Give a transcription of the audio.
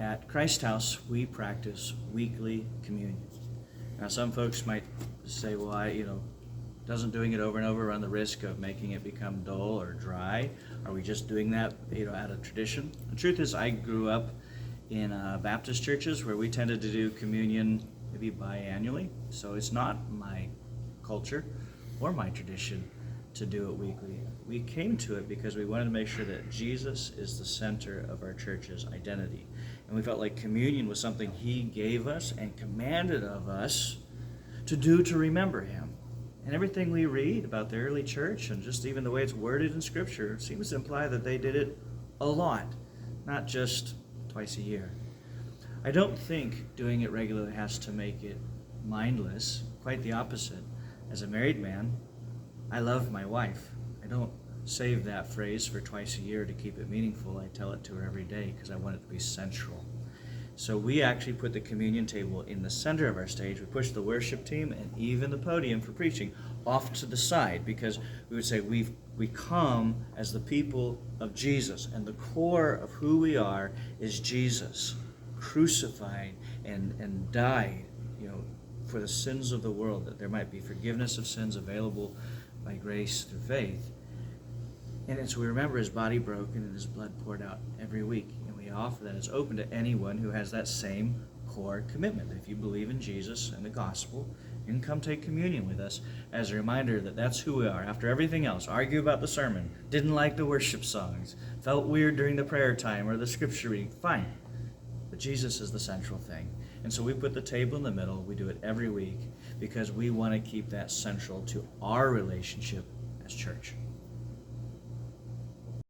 At Christ House, we practice weekly communion. Now, some folks might say, well, doesn't doing it over and over run the risk of making it become dull or dry? Are we just doing that, out of tradition? The truth is, I grew up in Baptist churches where we tended to do communion maybe biannually. So it's not my culture or my tradition to do it weekly. We came to it because we wanted to make sure that Jesus is the center of our church's identity. And we felt like communion was something he gave us and commanded of us to do to remember him. And everything we read about the early church, and just even the way it's worded in Scripture, seems to imply that they did it a lot, not just twice a year. I don't think doing it regularly has to make it mindless. Quite the opposite. As a married man, I love my wife. I don't save that phrase for twice a year to keep it meaningful. I tell it to her every day because I want it to be central. So we actually put the communion table in the center of our stage. We push the worship team and even the podium for preaching off to the side because we would say we come as the people of Jesus, and the core of who we are is Jesus, crucified and died, for the sins of the world, that there might be forgiveness of sins available by grace through faith. And as we remember his body broken and his blood poured out every week, and we offer that. It's open to anyone who has that same core commitment. If you believe in Jesus and the gospel, you can come take communion with us as a reminder that that's who we are. After everything else, argue about the sermon, didn't like the worship songs, felt weird during the prayer time or the scripture reading, fine. But Jesus is the central thing. And so we put the table in the middle. We do it every week because we want to keep that central to our relationship as church.